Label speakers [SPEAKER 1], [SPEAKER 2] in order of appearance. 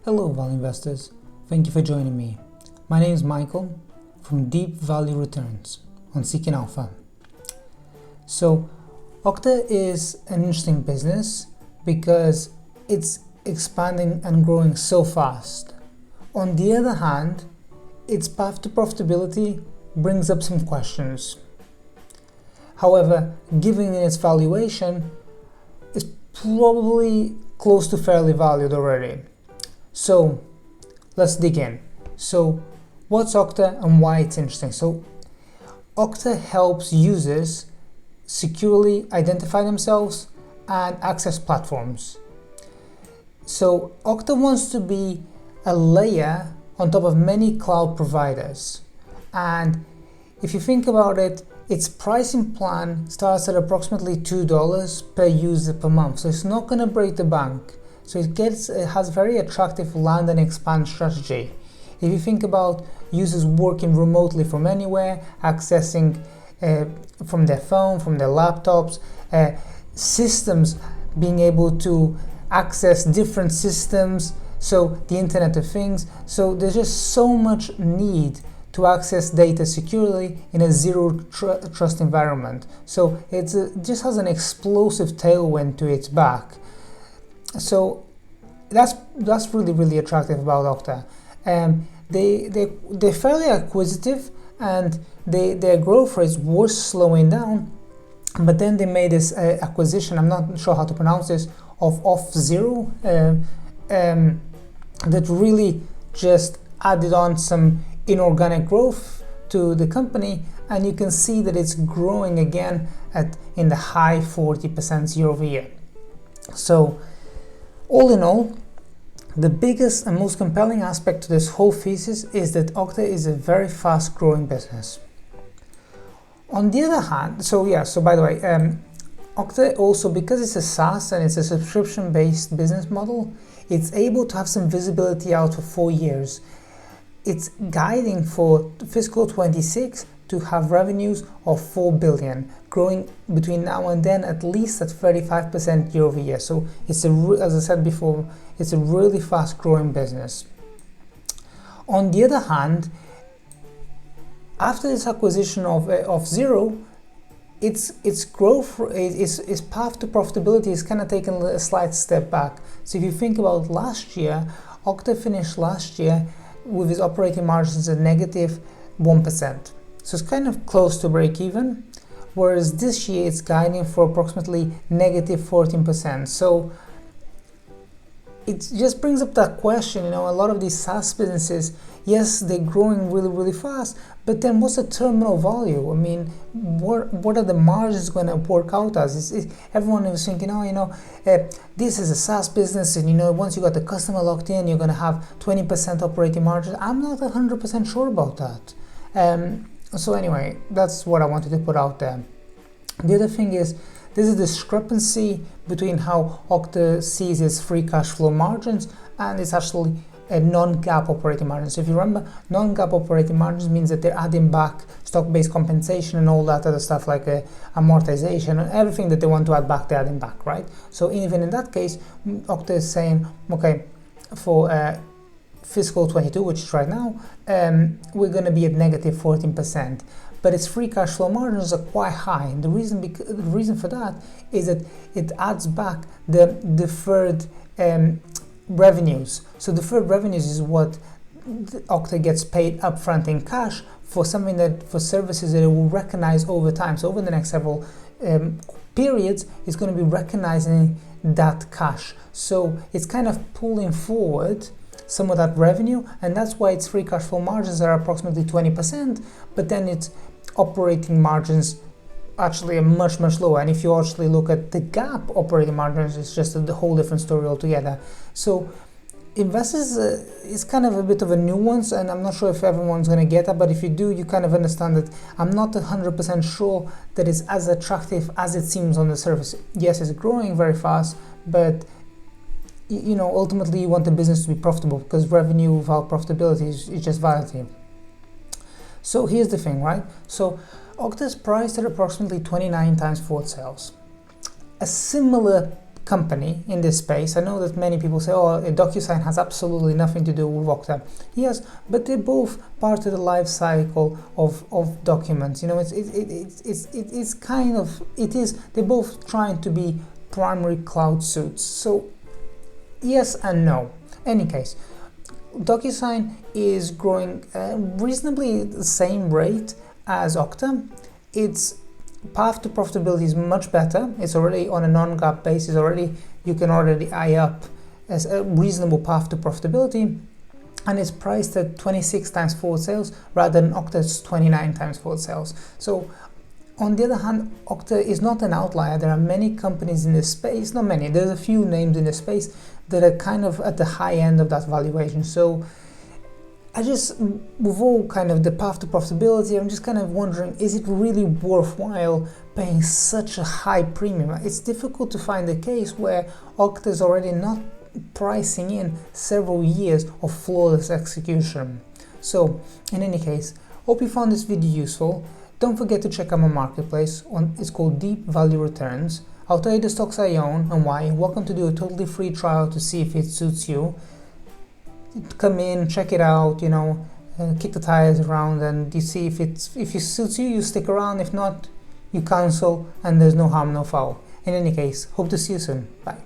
[SPEAKER 1] Hello value investors, thank you for joining me. My name is Michael from Deep Value Returns on Seeking Alpha. So Okta is an interesting business because it's expanding and growing so fast. On the other hand, its path to profitability brings up some questions. However, given its valuation, it's probably close to fairly valued already. So let's dig in. So what's Okta and why it's interesting? So Okta helps users securely identify themselves and access platforms. So Okta wants to be a layer on top of many cloud providers. And if you think about it, its pricing plan starts at approximately $2 per user per month. So it's not going to break the bank. So it has very attractive land and expand strategy. If you think about users working remotely from anywhere, accessing from their phone, from their laptops, systems being able to access different systems, so the Internet of Things. So there's just so much need to access data securely in a zero trust environment. So it just has an explosive tailwind to its back. So that's really attractive about Okta. They're fairly acquisitive, and their growth rates was slowing down, but then they made this acquisition, I'm not sure how to pronounce this, of Auth0, that really just added on some inorganic growth to the company, and you can see that it's growing again in the high 40% year over year. So all in all, the biggest and most compelling aspect to this whole thesis is that Okta is a very fast growing business. On the other hand, by the way, Okta also, because it's a SaaS and it's a subscription based business model, it's able to have some visibility out for 4 years. It's guiding for fiscal 26 to have revenues of 4 billion, growing between now and then at least at 35% year over year. So it's as I said before, it's a really fast growing business. On the other hand, after this acquisition of Auth0, its growth, its path to profitability is kind of taken a slight step back. So if you think about last year, Okta finished last year with its operating margins at negative 1%. So it's kind of close to break even, whereas this year it's guiding for approximately negative 14%. So it just brings up that question, a lot of these SaaS businesses, yes, they're growing really fast, but then what's the terminal value? I mean, what are the margins going to work out as? Everyone is thinking, this is a SaaS business, and once you got the customer locked in, you're going to have 20% operating margin. I'm not 100% sure about that. So anyway, that's what I wanted to put out there. The other thing is, there's a discrepancy between how Okta sees its free cash flow margins and it's actually a non-GAAP operating margin. So if you remember, non-GAAP operating margins means that they're adding back stock-based compensation and all that other stuff like amortization and everything that they want to add back, they're adding back, right? So even in that case, Okta is saying, okay, for fiscal 22, which is right now, we're going to be at negative 14%. But its free cash flow margins are quite high. And the reason for that is that it adds back the deferred revenues. So deferred revenues is what Okta gets paid upfront in cash for for services that it will recognize over time. So over the next several periods, it's going to be recognizing that cash. So it's kind of pulling forward some of that revenue, and that's why its free cash flow margins are approximately 20%, but then its operating margins actually are much lower. And if you actually look at the GAAP operating margins, it's just a whole different story altogether. So investors, it's kind of a bit of a nuance, and I'm not sure if everyone's going to get that, but if you do, you kind of understand that I'm not 100% sure that it's as attractive as it seems on the surface. Yes, it's growing very fast, but ultimately you want the business to be profitable, because revenue without profitability is just vanity. So here's the thing, right? So Okta is priced at approximately 29 times forward sales. A similar company in this space. I know that many people say, oh, DocuSign has absolutely nothing to do with Okta. Yes, but they're both part of the life cycle of documents. You know, it's kind of, they're both trying to be primary cloud suits. So yes and no. Any case, DocuSign is growing reasonably the same rate as Okta. Its path to profitability is much better. It's already on a non-GAAP basis. You can already eye up as a reasonable path to profitability, and it's priced at 26 times forward sales rather than Okta's 29 times forward sales. So on the other hand, Okta is not an outlier. There are many companies in this space, not many, there's a few names in this space that are kind of at the high end of that valuation. So with all kind of the path to profitability, I'm just kind of wondering, is it really worthwhile paying such a high premium? It's difficult to find a case where Okta is already not pricing in several years of flawless execution. So in any case, hope you found this video useful. Don't forget to check out my marketplace. It's called Deep Value Returns. I'll tell you the stocks I own and why. Welcome to do a totally free trial to see if it suits you. Come in, check it out, you know, kick the tires around, and you see if it suits you, you stick around. If not, you cancel, and there's no harm, no foul. In any case, hope to see you soon. Bye.